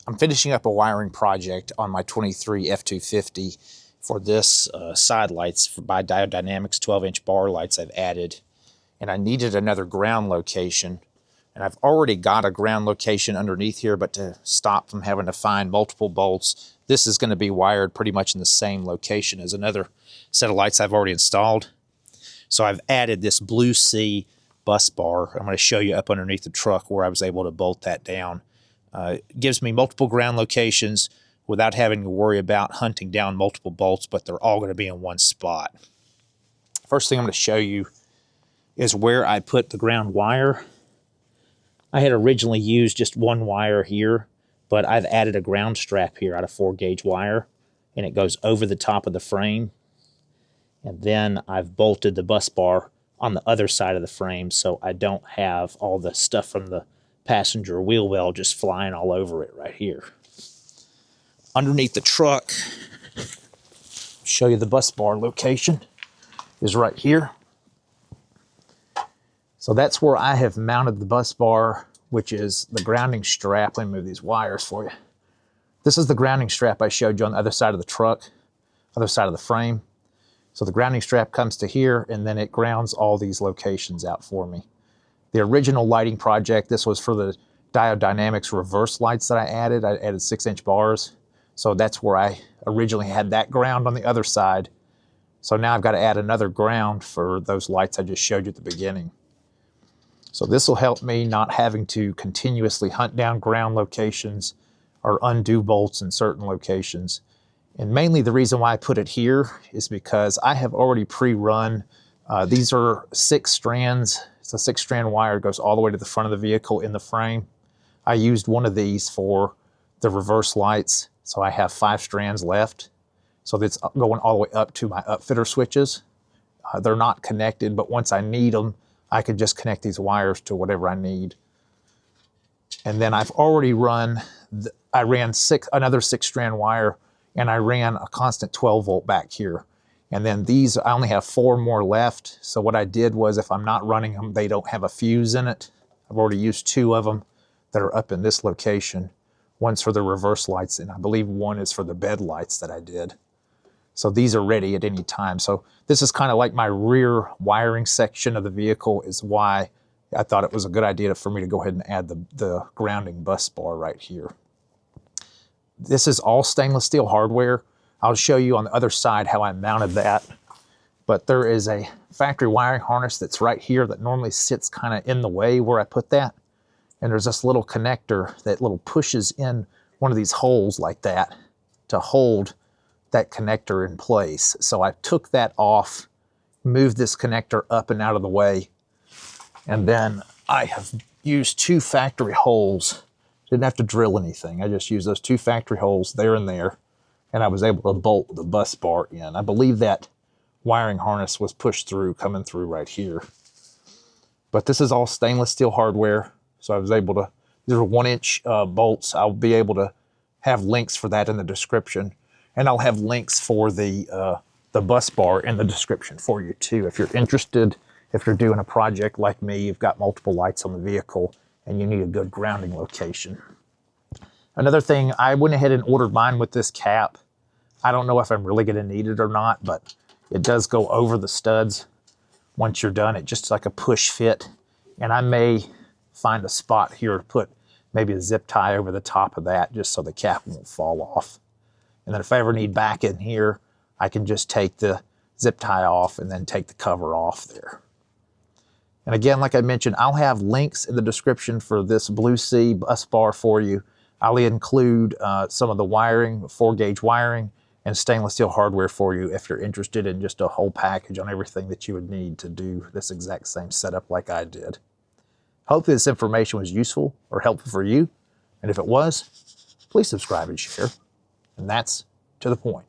I'm finishing up a wiring project on my 23 F250 for this side lights by Diode Dynamics 12-inch bar lights I've added. And I needed another ground location. And I've already got a ground location underneath here, but to stop from having to find multiple bolts, this is going to be wired pretty much in the same location as another set of lights I've already installed. So I've added this Blue C bus bar. I'm going to show you up underneath the truck where I was able to bolt that down. It gives me multiple ground locations without having to worry about hunting down multiple bolts, but they're all going to be in one spot. First thing I'm going to show you is where I put the ground wire. I had originally used just one wire here, but I've added a ground strap here out of 4-gauge wire, and it goes over the top of the frame. And then I've bolted the bus bar on the other side of the frame so I don't have all the stuff from the passenger wheel well just flying all over it right here. Underneath the truck, show you the bus bar location, is right here. So that's where I have mounted the bus bar, which is the grounding strap. Let me move these wires for you. This is the grounding strap I showed you on the other side of the truck, other side of the frame. So the grounding strap comes to here, and then it grounds all these locations out for me. The original lighting project, this was for the Diode Dynamics reverse lights that I added. I added 6-inch bars. So that's where I originally had that ground on the other side. So now I've got to add another ground for those lights I just showed you at the beginning. So this will help me not having to continuously hunt down ground locations or undo bolts in certain locations. And mainly the reason why I put it here is because I have already pre-run. These are 6 strands. It's a 6-strand wire, goes all the way to the front of the vehicle in the frame. I used one of these for the reverse lights, so I have 5 strands left. So that's going all the way up to my upfitter switches. They're not connected, but once I need them, I could just connect these wires to whatever I need. And then I've already run, I ran another 6-strand wire, and I ran a constant 12-volt back here. And then these, I only have 4 more left. So what I did was, if I'm not running them, they don't have a fuse in it. I've already used 2 of them that are up in this location. One's for the reverse lights, and I believe one is for the bed lights that I did. So these are ready at any time. So this is kind of like my rear wiring section of the vehicle, is why I thought it was a good idea for me to go ahead and add the grounding bus bar right here. This is all stainless steel hardware. I'll show you on the other side how I mounted that. But there is a factory wiring harness that's right here that normally sits kind of in the way where I put that. And there's this little connector that pushes in one of these holes like that to hold that connector in place. So I took that off, moved this connector up and out of the way, and then I have used 2 factory holes. Didn't have to drill anything. I just used those 2 factory holes there and there, and I was able to bolt the bus bar in. I believe that wiring harness was pushed through, coming through right here. But this is all stainless steel hardware, so I was able to, these are 1-inch bolts. I'll be able to have links for that in the description, and I'll have links for the bus bar in the description for you too. If you're interested, if you're doing a project like me, you've got multiple lights on the vehicle, and you need a good grounding location. Another thing, I went ahead and ordered mine with this cap. I don't know if I'm really going to need it or not, but it does go over the studs once you're done. It's just like a push fit, and I may find a spot here to put maybe a zip tie over the top of that just so the cap won't fall off. And then if I ever need back in here, I can just take the zip tie off and then take the cover off there. And again, like I mentioned, I'll have links in the description for this Blue C bus bar for you. I'll include some of the wiring, 4-gauge wiring, and stainless steel hardware for you if you're interested in just a whole package on everything that you would need to do this exact same setup like I did. Hopefully this information was useful or helpful for you. And if it was, please subscribe and share. And that's to the point.